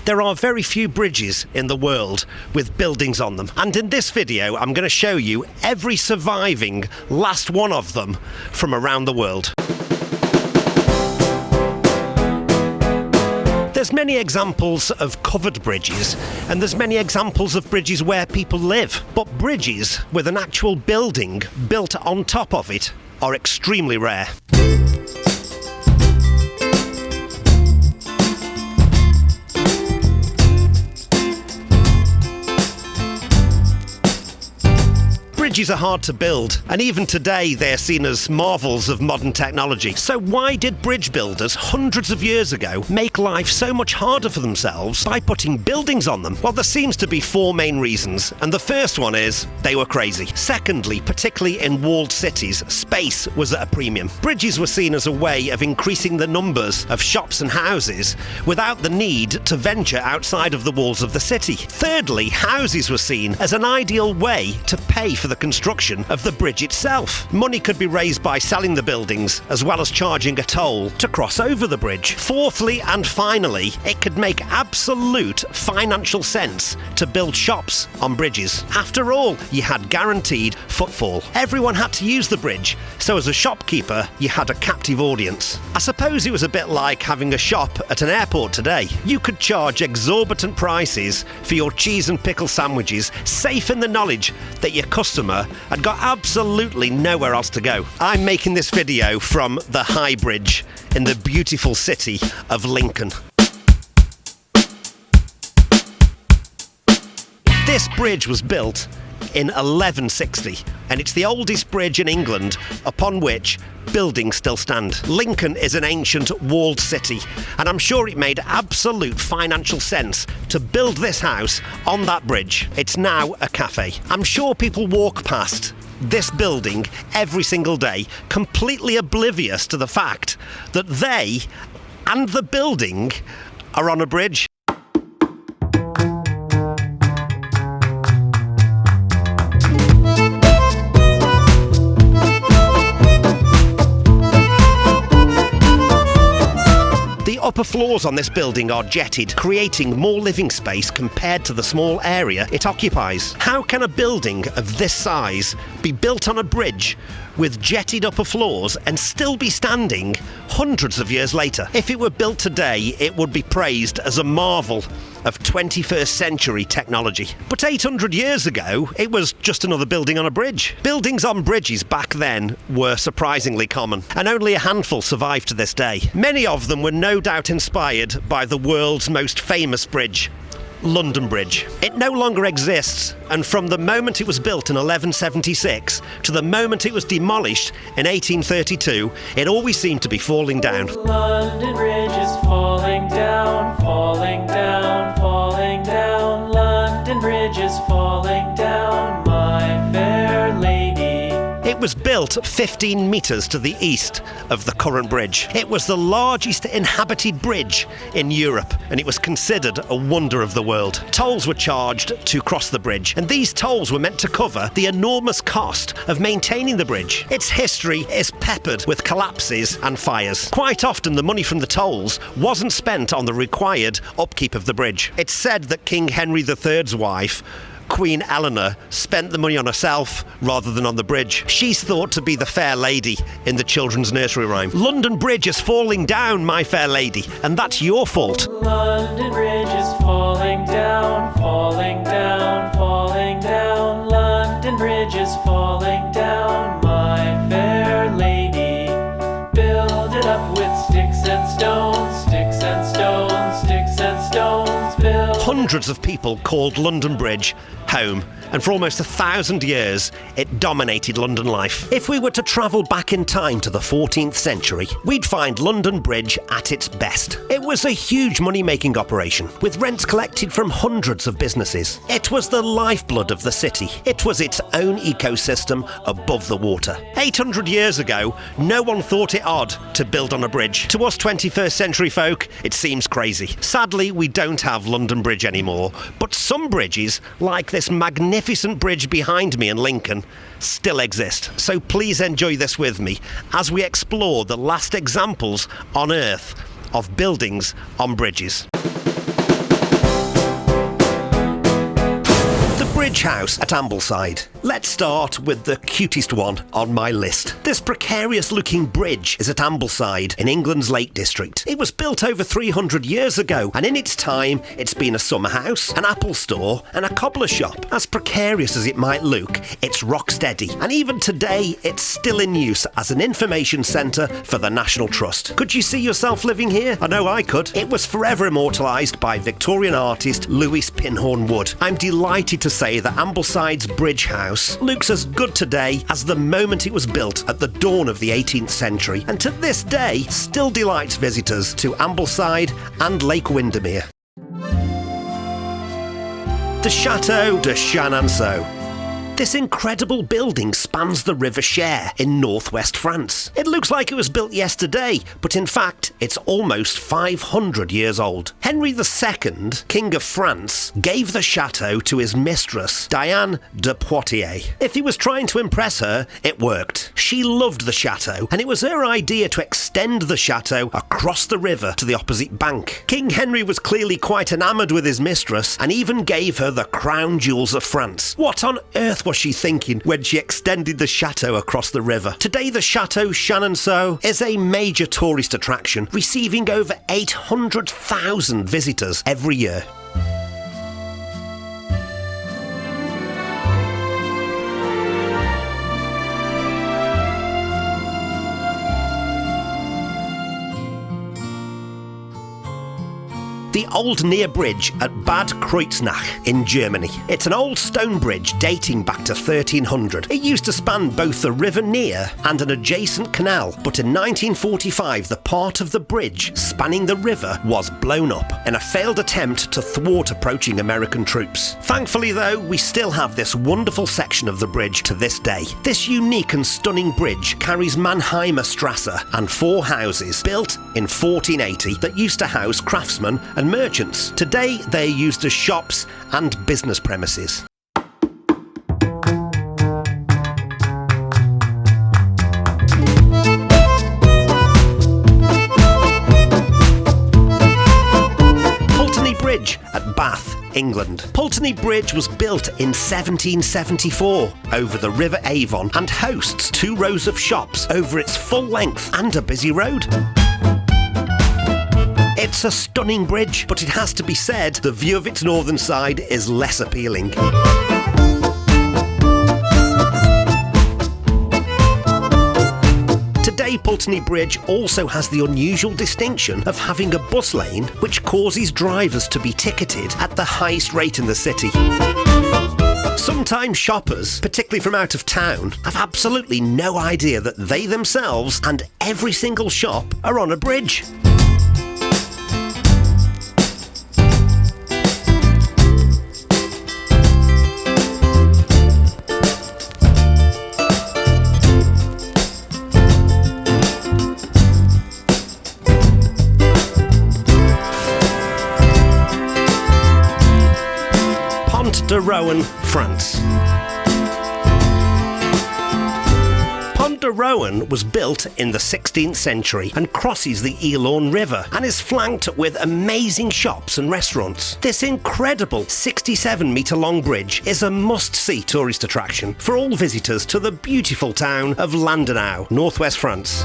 There are very few bridges in the world with buildings on them, and in this video I'm going to show you every surviving last one of them from around the world. There's many examples of covered bridges, and there's many examples of bridges where people live. But bridges with an actual building built on top of it are extremely rare. Bridges are hard to build, and even today they're seen as marvels of modern technology. So why did bridge builders hundreds of years ago make life so much harder for themselves by putting buildings on them? Well, there seems to be four main reasons, and the first one is they were crazy. Secondly, particularly in walled cities, space was at a premium. Bridges were seen as a way of increasing the numbers of shops and houses without the need to venture outside of the walls of the city. Thirdly, houses were seen as an ideal way to pay for the construction of the bridge itself. Money could be raised by selling the buildings as well as charging a toll to cross over the bridge. Fourthly and finally, it could make absolute financial sense to build shops on bridges. After all, you had guaranteed footfall. Everyone had to use the bridge, so as a shopkeeper you had a captive audience. I suppose it was a bit like having a shop at an airport today. You could charge exorbitant prices for your cheese and pickle sandwiches, safe in the knowledge that your customer had got absolutely nowhere else to go. I'm making this video from the High Bridge in the beautiful city of Lincoln. This bridge was built in 1160, and it's the oldest bridge in England upon which buildings still stand. Lincoln is an ancient walled city, and I'm sure it made absolute financial sense to build this house on that bridge. It's now a cafe. I'm sure people walk past this building every single day, completely oblivious to the fact that they and the building are on a bridge. The upper floors on this building are jetted, creating more living space compared to the small area it occupies. How can a building of this size be built on a bridge with jetted upper floors and still be standing hundreds of years later? If it were built today, it would be praised as a marvel of 21st century technology. But 800 years ago, it was just another building on a bridge. Buildings on bridges back then were surprisingly common, and only a handful survive to this day. Many of them were no doubt inspired by the world's most famous bridge, London Bridge. It no longer exists, and from the moment it was built in 1176 to the moment it was demolished in 1832, it always seemed to be falling down. London Bridge is falling down, falling down, falling down. London Bridge is falling down, my fair lady. It was built 15 metres to the east of the current bridge. It was the largest inhabited bridge in Europe, and it was considered a wonder of the world. Tolls were charged to cross the bridge, and these tolls were meant to cover the enormous cost of maintaining the bridge. Its history is peppered with collapses and fires. Quite often the money from the tolls wasn't spent on the required upkeep of the bridge. It's said that King Henry III's wife, Queen Eleanor, spent the money on herself rather than on the bridge. She's thought to be the fair lady in the children's nursery rhyme. London Bridge is falling down, my fair lady, and that's your fault. London Bridge is falling down, falling down, falling down. London Bridge is falling down, my fair lady. Build it up with sticks and stones, sticks and stones, sticks and stones. Build. Hundreds of people called London Bridge home, and for almost 1,000 years it dominated London life. If we were to travel back in time to the 14th century, we'd find London Bridge at its best. It was a huge money-making operation, with rents collected from hundreds of businesses. It was the lifeblood of the city. It was its own ecosystem above the water. 800 years ago, no one thought it odd to build on a bridge. To us 21st century folk, it seems crazy. Sadly, we don't have London Bridge anymore, but some bridges, like this magnificent bridge behind me in Lincoln, still exist. So please enjoy this with me as we explore the last examples on Earth of buildings on bridges. bridge house at Ambleside. Let's start with the cutest one on my list. This precarious-looking bridge is at Ambleside in England's Lake District. It was built over 300 years ago, and in its time, it's been a summer house, an apple store, and a cobbler shop. As precarious as it might look, it's rock steady, and even today, it's still in use as an information centre for the National Trust. Could you see yourself living here? I know I could. It was forever immortalised by Victorian artist Lewis Pinhorn Wood. I'm delighted to say that Ambleside's bridge house looks as good today as the moment it was built at the dawn of the 18th century, and to this day still delights visitors to Ambleside and Lake Windermere. The Château de Chenonceau. This incredible building spans the River Cher in northwest France. It looks like it was built yesterday, but in fact, it's almost 500 years old. Henry II, King of France, gave the chateau to his mistress, Diane de Poitiers. If he was trying to impress her, it worked. She loved the chateau, and it was her idea to extend the chateau across the river to the opposite bank. King Henry was clearly quite enamoured with his mistress, and even gave her the crown jewels of France. What on earth was she thinking when she extended the chateau across the river? Today, the Château Chenonceau is a major tourist attraction, receiving over 800,000 visitors every year. The Old Nahe Bridge at Bad Kreuznach in Germany. It's an old stone bridge dating back to 1300. It used to span both the River Nahe and an adjacent canal, but in 1945 the part of the bridge spanning the river was blown up in a failed attempt to thwart approaching American troops. Thankfully though, we still have this wonderful section of the bridge to this day. This unique and stunning bridge carries Mannheimer Strasse and 4 houses built in 1480 that used to house craftsmen and merchants. Today they are used as shops and business premises. Pulteney Bridge at Bath, England. Pulteney Bridge was built in 1774 over the River Avon and hosts 2 rows of shops over its full length and a busy road. It's a stunning bridge, but it has to be said, the view of its northern side is less appealing. Today, Pulteney Bridge also has the unusual distinction of having a bus lane which causes drivers to be ticketed at the highest rate in the city. Sometimes shoppers, particularly from out of town, have absolutely no idea that they themselves and every single shop are on a bridge. Ponte, Rohan, France. Pont de Rohan was built in the 16th century and crosses the Elorn River and is flanked with amazing shops and restaurants. This incredible 67-metre long bridge is a must-see tourist attraction for all visitors to the beautiful town of Landenau, northwest France.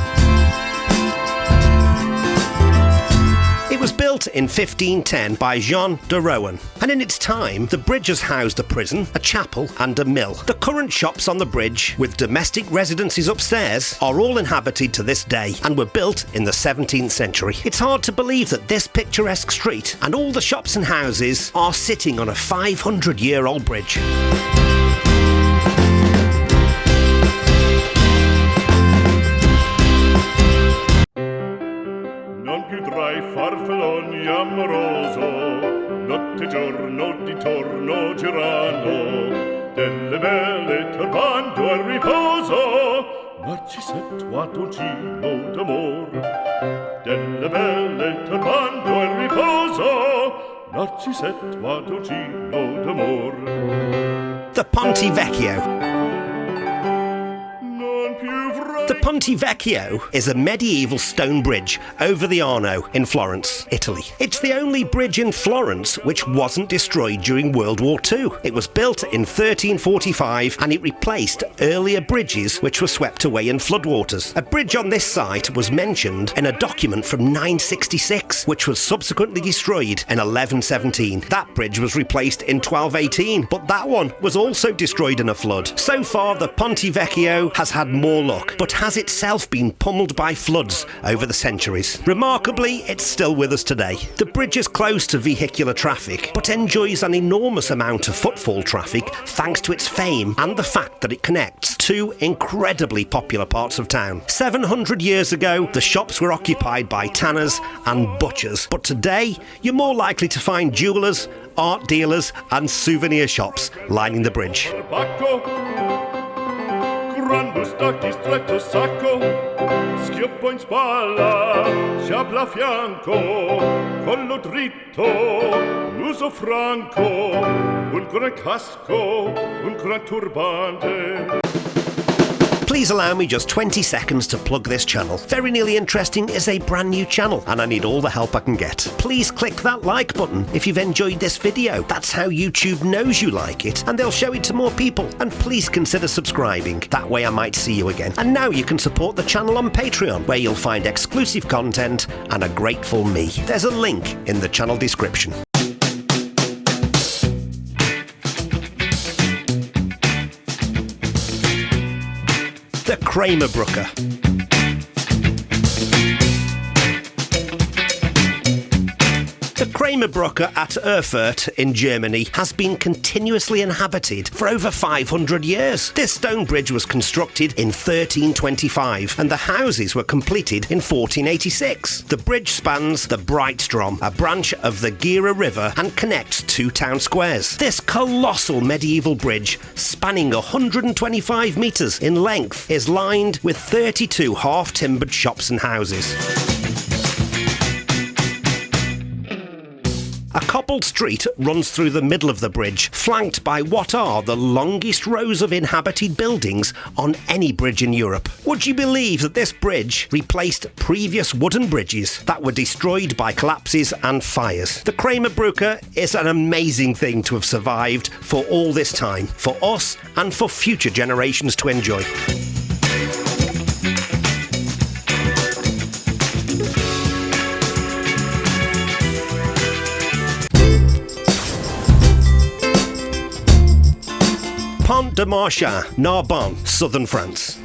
It was built in 1510 by Jean de Rohan, and in its time, the bridge has housed a prison, a chapel, and a mill. The current shops on the bridge, with domestic residences upstairs, are all inhabited to this day and were built in the 17th century. It's hard to believe that this picturesque street and all the shops and houses are sitting on a 500-year-old bridge. Farfalloni amoroso, notte giorno di torno girano, delle belle turbando al riposo, Narcisetto Adolgino d'amor. Delle belle turbando al riposo, Narcisetto Adolgino d'amor. The Ponte Vecchio. Non più The Ponte Vecchio is a medieval stone bridge over the Arno in Florence, Italy. It's the only bridge in Florence which wasn't destroyed during World War II. It was built in 1345 and it replaced earlier bridges which were swept away in floodwaters. A bridge on this site was mentioned in a document from 966, which was subsequently destroyed in 1117. That bridge was replaced in 1218, but that one was also destroyed in a flood. So far, the Ponte Vecchio has had more luck, but has itself been pummeled by floods over the centuries. Remarkably, it's still with us today. The bridge is close to vehicular traffic, but enjoys an enormous amount of footfall traffic thanks to its fame and the fact that it connects two incredibly popular parts of town. 700 years ago, the shops were occupied by tanners and butchers, but today, you're more likely to find jewellers, art dealers and souvenir shops lining the bridge. Grande stacchi stretto sacco, schioppo in spalla, sciabla a fianco, collo dritto, muso franco, un gran casco, un gran turbante. Please allow me just 20 seconds to plug this channel. Very Nearly Interesting is a brand new channel and I need all the help I can get. Please click that like button if you've enjoyed this video. That's how YouTube knows you like it and they'll show it to more people. And please consider subscribing. That way I might see you again. And now you can support the channel on Patreon, where you'll find exclusive content and a grateful me. There's a link in the channel description. The Krämerbrücke. The Krämerbrücke at Erfurt in Germany has been continuously inhabited for over 500 years. This stone bridge was constructed in 1325 and the houses were completed in 1486. The bridge spans the Breitstrom, a branch of the Gera River, and connects two town squares. This colossal medieval bridge, spanning 125 metres in length, is lined with 32 half-timbered shops and houses. A cobbled street runs through the middle of the bridge, flanked by what are the longest rows of inhabited buildings on any bridge in Europe. Would you believe that this bridge replaced previous wooden bridges that were destroyed by collapses and fires? The Krämerbrücke is an amazing thing to have survived for all this time, for us and for future generations to enjoy. Pont de Marchands, Narbonne, southern France.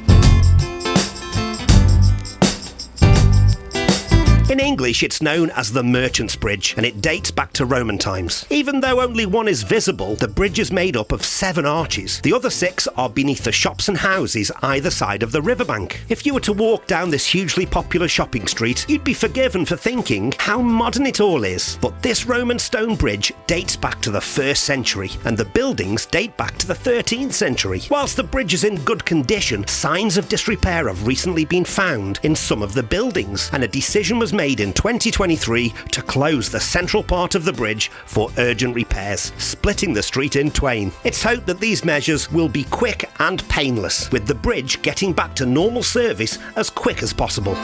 In English, it's known as the Merchants' Bridge, and it dates back to Roman times. Even though only one is visible, the bridge is made up of 7 arches. The other 6 are beneath the shops and houses either side of the riverbank. If you were to walk down this hugely popular shopping street, you'd be forgiven for thinking how modern it all is. But this Roman stone bridge dates back to the 1st century, and the buildings date back to the 13th century. Whilst the bridge is in good condition, signs of disrepair have recently been found in some of the buildings, and a decision was made in 2023 to close the central part of the bridge for urgent repairs, splitting the street in twain. It's hoped that these measures will be quick and painless, with the bridge getting back to normal service as quick as possible.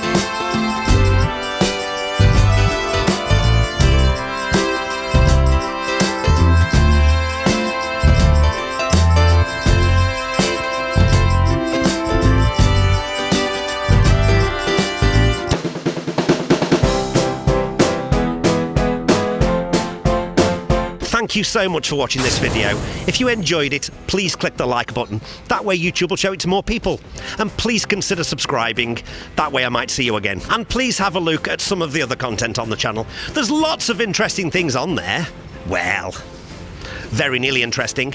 Thank you so much for watching this video. If you enjoyed it, please click the like button. That way YouTube will show it to more people. And please consider subscribing. That way I might see you again. And please have a look at some of the other content on the channel. There's lots of interesting things on there. Well, very nearly interesting.